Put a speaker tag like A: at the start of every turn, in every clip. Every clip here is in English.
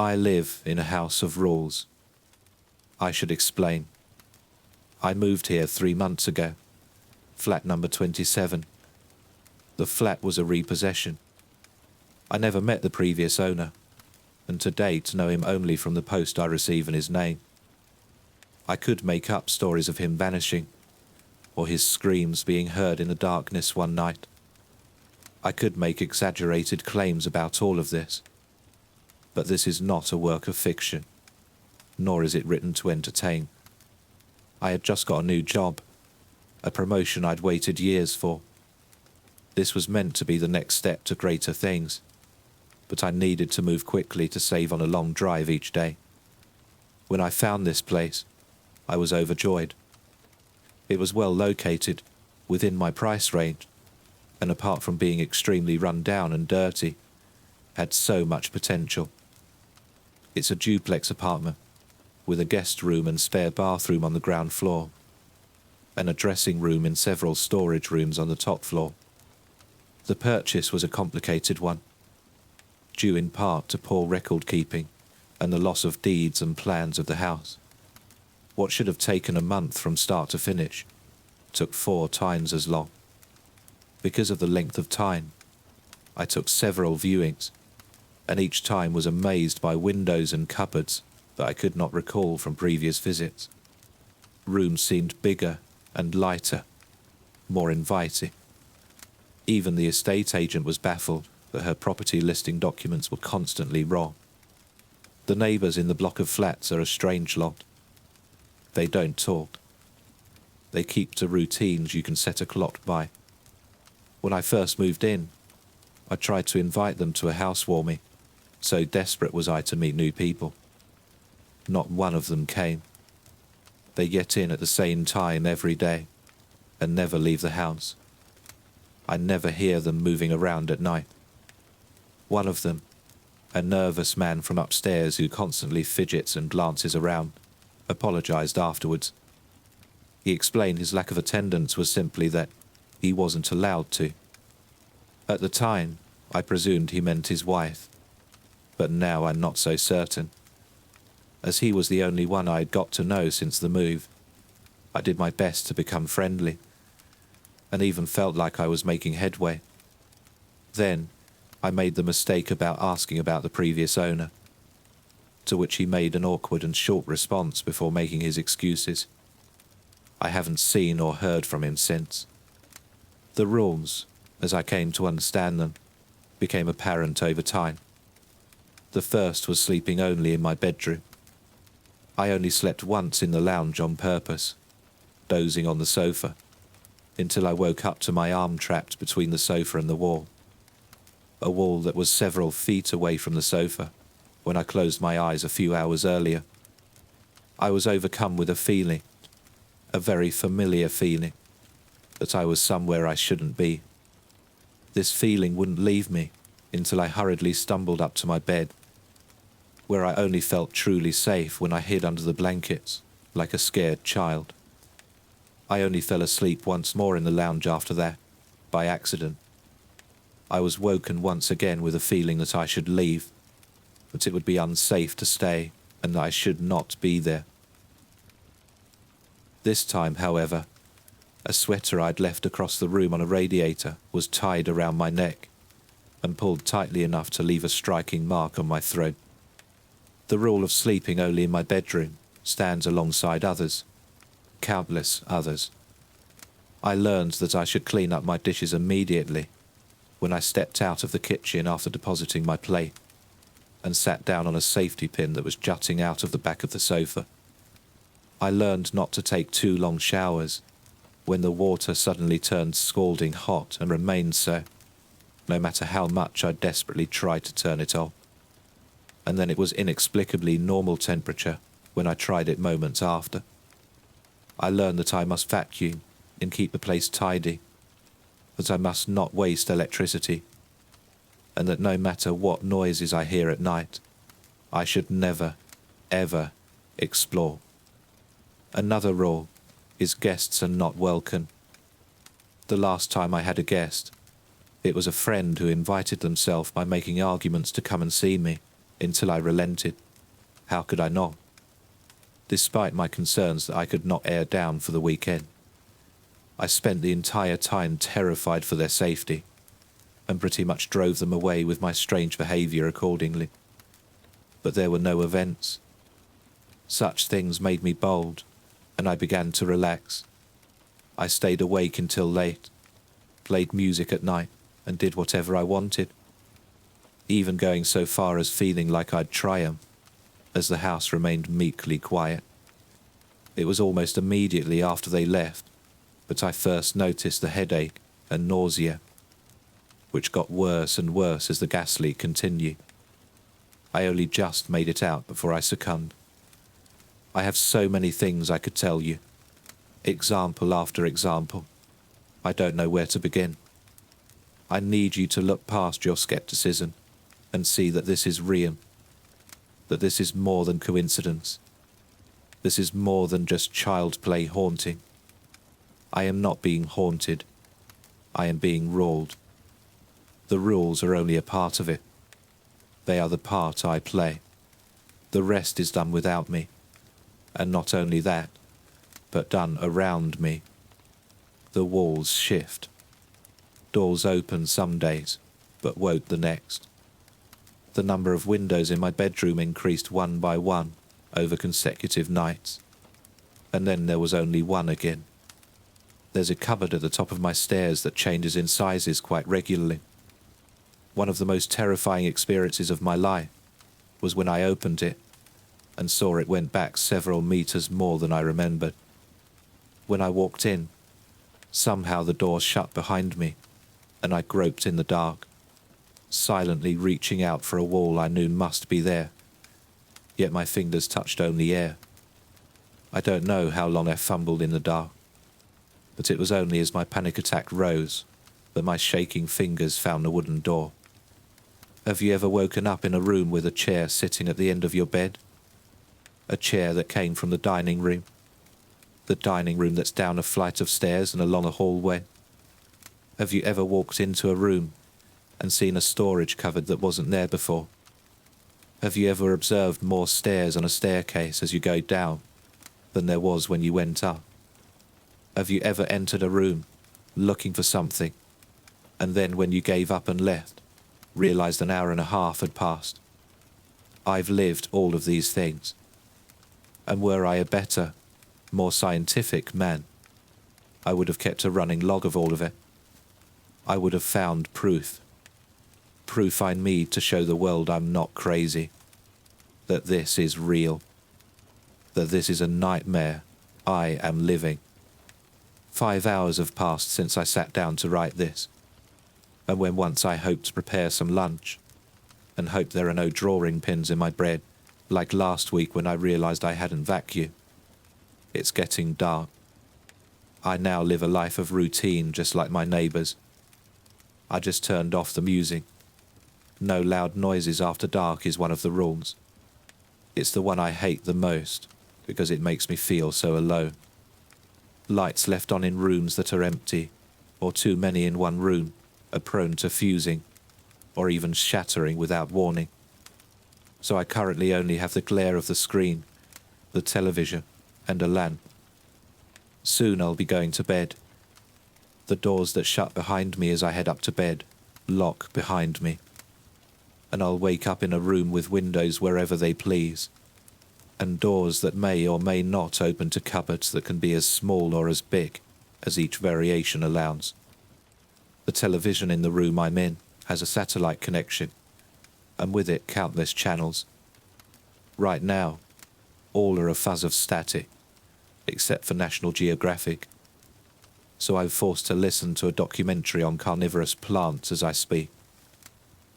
A: I live in a house of rules. I should explain. I moved here 3 months ago, flat number 27. The flat was a repossession. I never met the previous owner, and to date know him only from the post I receive in his name. I could make up stories of him vanishing, or his screams being heard in the darkness one night. I could make exaggerated claims about all of this. But this is not a work of fiction, nor is it written to entertain. I had just got a new job, a promotion I'd waited years for. This was meant to be the next step to greater things, but I needed to move quickly to save on a long drive each day. When I found this place, I was overjoyed. It was well located, within my price range, and apart from being extremely run down and dirty, had so much potential. It's a duplex apartment, with a guest room and spare bathroom on the ground floor, and a dressing room in several storage rooms on the top floor. The purchase was a complicated one, due in part to poor record keeping and the loss of deeds and plans of the house. What should have taken a month from start to finish took 4 times as long. Because of the length of time, I took several viewings, and each time was amazed by windows and cupboards that I could not recall from previous visits. Rooms seemed bigger and lighter, more inviting. Even the estate agent was baffled that her property listing documents were constantly wrong. The neighbours in the block of flats are a strange lot. They don't talk. They keep to routines you can set a clock by. When I first moved in, I tried to invite them to a housewarming, so desperate was I to meet new people. Not one of them came. They get in at the same time every day and never leave the house. I never hear them moving around at night. One of them, a nervous man from upstairs who constantly fidgets and glances around, apologized afterwards. He explained his lack of attendance was simply that he wasn't allowed to. At the time, I presumed he meant his wife, but now I'm not so certain. As he was the only one I had got to know since the move, I did my best to become friendly, and even felt like I was making headway. Then, I made the mistake about asking about the previous owner, to which he made an awkward and short response before making his excuses. I haven't seen or heard from him since. The rules, as I came to understand them, became apparent over time. The first was sleeping only in my bedroom. I only slept once in the lounge on purpose, dozing on the sofa, until I woke up to my arm trapped between the sofa and the wall. A wall that was several feet away from the sofa when I closed my eyes a few hours earlier. I was overcome with a feeling, a very familiar feeling, that I was somewhere I shouldn't be. This feeling wouldn't leave me until I hurriedly stumbled up to my bed, where I only felt truly safe when I hid under the blankets, like a scared child. I only fell asleep once more in the lounge after that, by accident. I was woken once again with a feeling that I should leave, that it would be unsafe to stay, and that I should not be there. This time, however, a sweater I'd left across the room on a radiator was tied around my neck and pulled tightly enough to leave a striking mark on my throat. The rule of sleeping only in my bedroom stands alongside others, countless others. I learned that I should clean up my dishes immediately when I stepped out of the kitchen after depositing my plate and sat down on a safety pin that was jutting out of the back of the sofa. I learned not to take 2 long showers when the water suddenly turned scalding hot and remained so, no matter how much I desperately tried to turn it off. And then it was inexplicably normal temperature when I tried it moments after. I learned that I must vacuum and keep the place tidy, that I must not waste electricity, and that no matter what noises I hear at night, I should never, ever explore. Another rule is guests are not welcome. The last time I had a guest, it was a friend who invited themselves by making arguments to come and see me until I relented. How could I not? Despite my concerns that I could not air down for the weekend, I spent the entire time terrified for their safety, and pretty much drove them away with my strange behaviour accordingly. But there were no events. Such things made me bold, and I began to relax. I stayed awake until late, played music at night, and did whatever I wanted, even going so far as feeling like I'd triumph, as the house remained meekly quiet. It was almost immediately after they left, but I first noticed the headache and nausea, which got worse and worse as the gas leak continued. I only just made it out before I succumbed. I have so many things I could tell you, example after example. I don't know where to begin. I need you to look past your skepticism and see that this is real, that this is more than coincidence. This is more than just child play haunting. I am not being haunted. I am being ruled. The rules are only a part of it. They are the part I play. The rest is done without me. And not only that, but done around me. The walls shift. Doors open some days, but won't the next. The number of windows in my bedroom increased one by one over consecutive nights, and then there was only one again. There's a cupboard at the top of my stairs that changes in sizes quite regularly. One of the most terrifying experiences of my life was when I opened it and saw it went back several meters more than I remembered. When I walked in, somehow the door shut behind me, and I groped in the dark, silently reaching out for a wall I knew must be there, yet my fingers touched only air. I don't know how long I fumbled in the dark, but it was only as my panic attack rose that my shaking fingers found the wooden door. Have you ever woken up in a room with a chair sitting at the end of your bed? A chair that came from the dining room that's down a flight of stairs and along a hallway? Have you ever walked into a room and seen a storage cupboard that wasn't there before? Have you ever observed more stairs on a staircase as you go down than there was when you went up? Have you ever entered a room looking for something, and then when you gave up and left, realized an hour and a half had passed? I've lived all of these things. And were I a better, more scientific man, I would have kept a running log of all of it. I would have found proof. Proof I need to show the world I'm not crazy. That this is real. That this is a nightmare I am living. 5 hours have passed since I sat down to write this. And when once I hoped to prepare some lunch, and hoped there are no drawing pins in my bread, like last week when I realized I hadn't vacuumed. It's getting dark. I now live a life of routine just like my neighbours. I just turned off the music. No loud noises after dark is one of the rules. It's the one I hate the most because it makes me feel so alone. Lights left on in rooms that are empty, or too many in one room, are prone to fusing, or even shattering without warning. So I currently only have the glare of the screen, the television, and a lamp. Soon I'll be going to bed. The doors that shut behind me as I head up to bed lock behind me. And I'll wake up in a room with windows wherever they please, and doors that may or may not open to cupboards that can be as small or as big as each variation allows. The television in the room I'm in has a satellite connection, and with it countless channels. Right now, all are a fuzz of static, except for National Geographic. So I'm forced to listen to a documentary on carnivorous plants as I speak.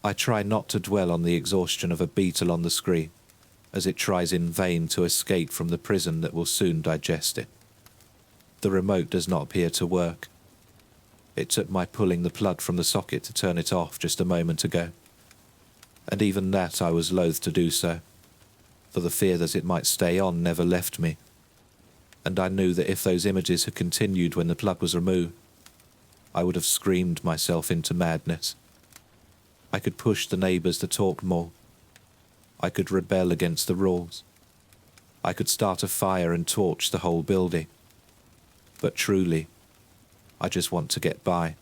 A: I try not to dwell on the exhaustion of a beetle on the screen, as it tries in vain to escape from the prison that will soon digest it. The remote does not appear to work. It took my pulling the plug from the socket to turn it off just a moment ago. And even that I was loath to do so, for the fear that it might stay on never left me. And I knew that if those images had continued when the plug was removed, I would have screamed myself into madness. I could push the neighbours to talk more. I could rebel against the rules. I could start a fire and torch the whole building. But truly, I just want to get by.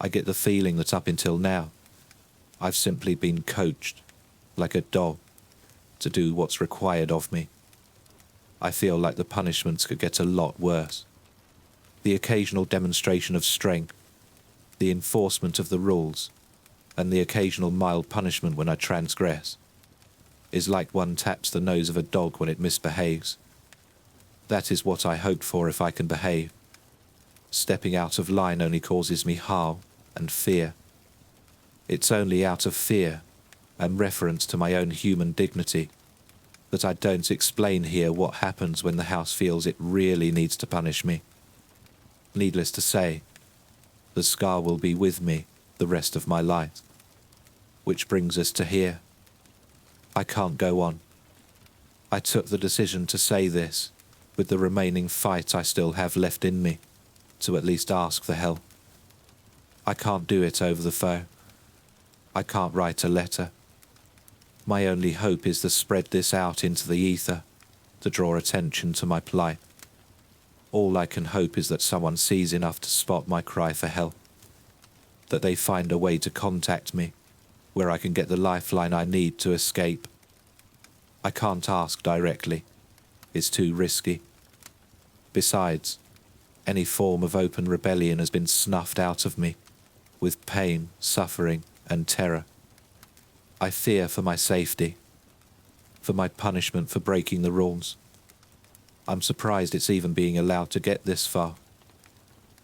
A: I get the feeling that up until now, I've simply been coached, like a dog, to do what's required of me. I feel like the punishments could get a lot worse. The occasional demonstration of strength, the enforcement of the rules, and the occasional mild punishment when I transgress, is like one taps the nose of a dog when it misbehaves. That is what I hoped for if I can behave. Stepping out of line only causes me harm and fear. It's only out of fear and reference to my own human dignity that I don't explain here what happens when the house feels it really needs to punish me. Needless to say, the scar will be with me the rest of my life. Which brings us to here. I can't go on. I took the decision to say this with the remaining fight I still have left in me, to at least ask for help. I can't do it over the phone. I can't write a letter. My only hope is to spread this out into the ether, to draw attention to my plight. All I can hope is that someone sees enough to spot my cry for help, that they find a way to contact me, where I can get the lifeline I need to escape. I can't ask directly. It's too risky. Besides, any form of open rebellion has been snuffed out of me, with pain, suffering, and terror. I fear for my safety, for my punishment for breaking the rules. I'm surprised it's even being allowed to get this far.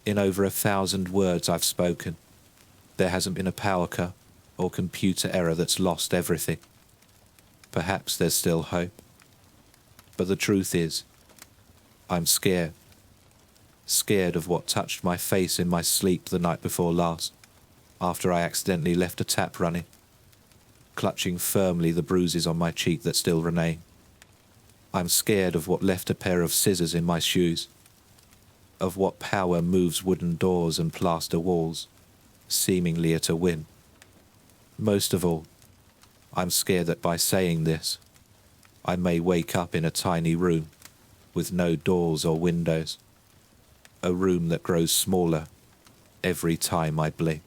A: In over 1,000 words I've spoken, there hasn't been a power cut or computer error that's lost everything. Perhaps there's still hope. But the truth is, I'm scared. Scared of what touched my face in my sleep the night before last, after I accidentally left a tap running, clutching firmly the bruises on my cheek that still remain. I'm scared of what left a pair of scissors in my shoes, of what power moves wooden doors and plaster walls, seemingly at a whim. Most of all, I'm scared that by saying this, I may wake up in a tiny room with no doors or windows, a room that grows smaller every time I blink.